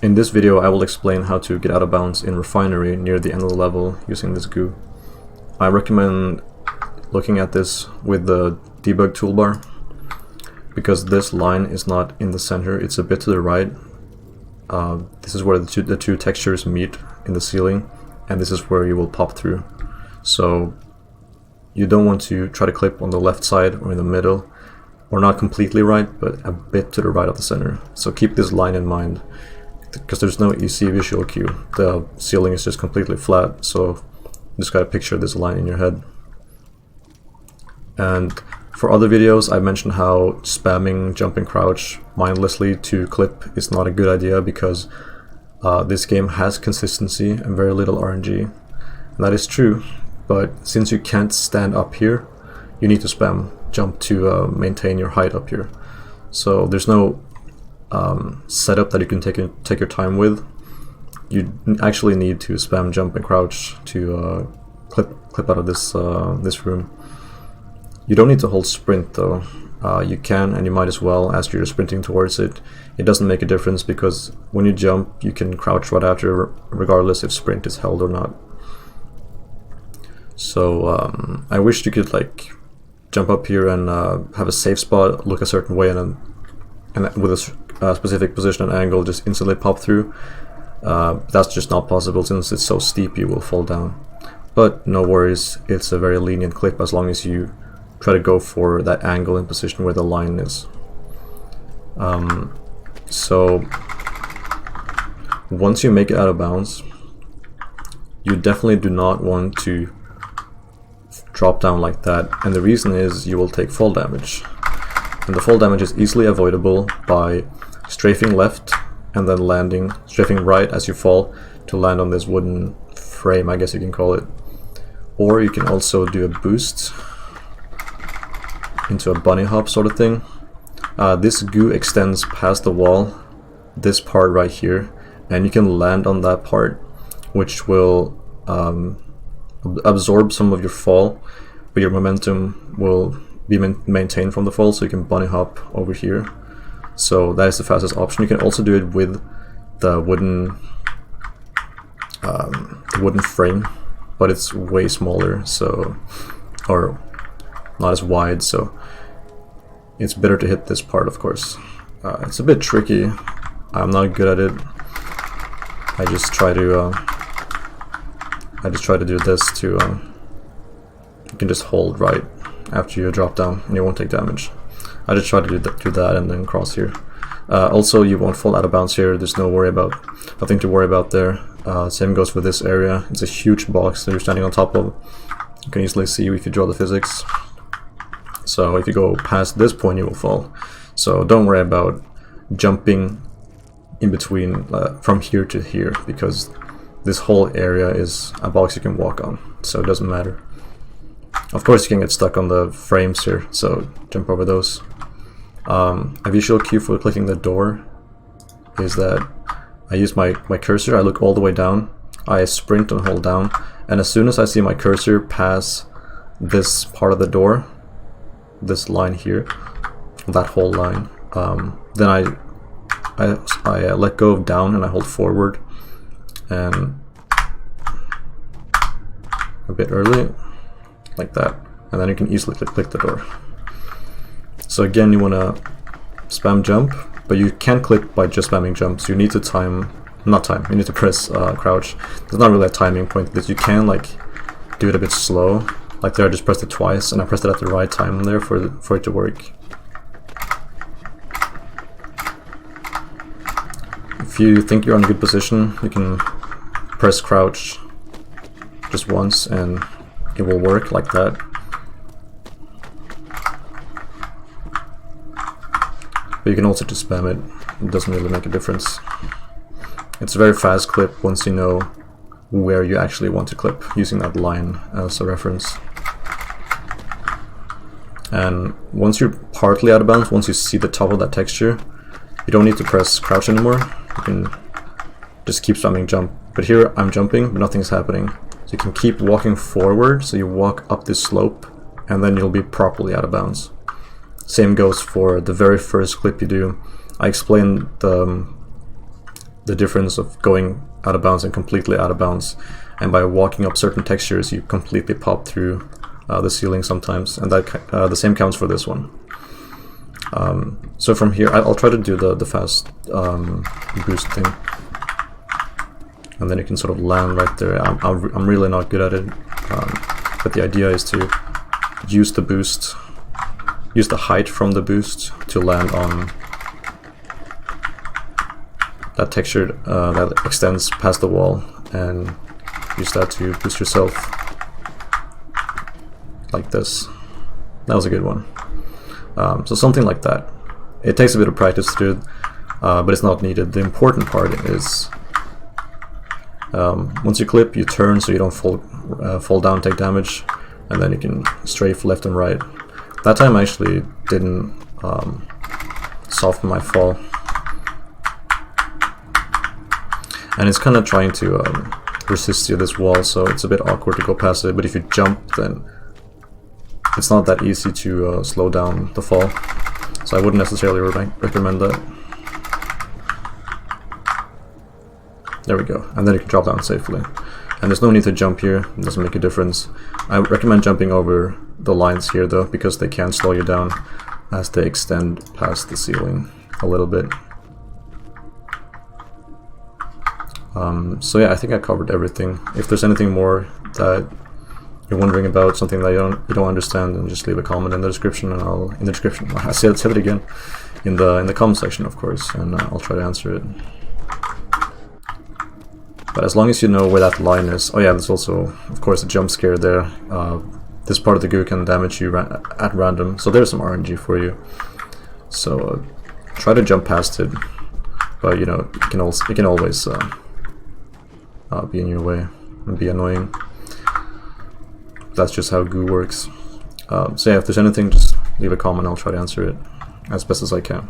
In this video I will explain how to get out of bounds in Refinery near the end of the level using this goo. I recommend looking at this with the debug toolbar because this line is not in the center, it's a bit to the right. This is where the two textures meet in the ceiling, and this is where you will pop through. So you don't want to try to clip on the left side or in the middle, or not completely right, but a bit to the right of the center. So keep this line in mind, because there's no easy visual cue. The ceiling is just completely flat, so you just gotta picture this line in your head. And for other videos, I mentioned how spamming jump and crouch mindlessly to clip is not a good idea, because this game has consistency and very little RNG. And that is true, but since you can't stand up here, you need to spam jump to maintain your height up here. So there's no setup that you can take your time with. You actually need to spam jump and crouch to clip out of this room. You don't need to hold sprint though. You can, and you might as well as you're sprinting towards it. It doesn't make a difference, because when you jump you can crouch right after, regardless if sprint is held or not. So I wish you could like jump up here and have a safe spot, look a certain way, and with a specific position and angle just instantly pop through. That's just not possible, since it's so steep you will fall down. But no worries, it's a very lenient clip as long as you try to go for that angle and position where the line is. So once you make it out of bounds, you definitely do not want to drop down like that, and the reason is you will take fall damage. And the fall damage is easily avoidable by strafing left and then strafing right as you fall to land on this wooden frame, I guess you can call it. Or you can also do a boost into a bunny hop sort of thing. This goo extends past the wall, this part right here, and you can land on that part, which will absorb some of your fall, but your momentum will be maintained from the fall, so you can bunny hop over here. So that is the fastest option. You can also do it with the wooden frame, but it's way smaller, so, or not as wide, so it's better to hit this part, of course. It's a bit tricky. I'm not good at it. I just try to do this to you can just hold right after you drop down and you won't take damage. I just try to do that and then cross here. Also, you won't fall out of bounds here. There's nothing to worry about there. Same goes for this area. It's a huge box that you're standing on top of. You can easily see if you draw the physics. So if you go past this point, you will fall. So don't worry about jumping in between from here to here, because this whole area is a box you can walk on, so it doesn't matter. Of course you can get stuck on the frames here, so jump over those. A visual cue for clicking the door is that I use my cursor, I look all the way down, I sprint and hold down, and as soon as I see my cursor pass this part of the door, this line here, that whole line, then I let go of down and I hold forward and a bit early, like that, and then you can easily click the door. So again, you want to spam jump, but you can't click by just spamming jump, so you need to you need to press crouch. There's not really a timing point, because you can like do it a bit slow, like there I just pressed it twice and I pressed it at the right time there for it to work. If you think you're in a good position, you can press crouch just once and it will work like that. But you can also just spam it. It doesn't really make a difference. It's a very fast clip once you know where you actually want to clip, using that line as a reference. And once you're partly out of bounds, once you see the top of that texture, you don't need to press crouch anymore. You can just keep spamming jump. But here I'm jumping, but nothing's happening. So you can keep walking forward, so you walk up this slope, and then you'll be properly out of bounds. Same goes for the very first clip you do. I explained the the difference of going out of bounds and completely out of bounds. And by walking up certain textures, you completely pop through the ceiling sometimes, and that the same counts for this one. So from here, I'll try to do the fast boost thing, and then you can sort of land right there. I'm really not good at it, but the idea is to use the boost, use the height from the boost to land on that texture that extends past the wall, and use that to boost yourself like this. That was a good one. So something like that. It takes a bit of practice to do it, but it's not needed. The important part is once you clip, you turn so you don't fall down, take damage, and then you can strafe left and right. That time I actually didn't soften my fall, and it's kind of trying to resist you this wall, so it's a bit awkward to go past it. But if you jump, then it's not that easy to slow down the fall, so I wouldn't necessarily recommend that. There we go, and then you can drop down safely. And there's no need to jump here, it doesn't make a difference. I recommend jumping over the lines here though, because they can slow you down as they extend past the ceiling a little bit. So yeah, I think I covered everything. If there's anything more that you're wondering about, something that you don't understand, then just leave a comment in the description, and I said it again, in the comment section, of course, and I'll try to answer it. But as long as you know where that line is. Oh yeah, there's also, of course, a jump scare there. This part of the goo can damage you at random, so there's some RNG for you. So try to jump past it, but you know, it can always be in your way and be annoying. That's just how goo works. So yeah, if there's anything, just leave a comment, I'll try to answer it as best as I can.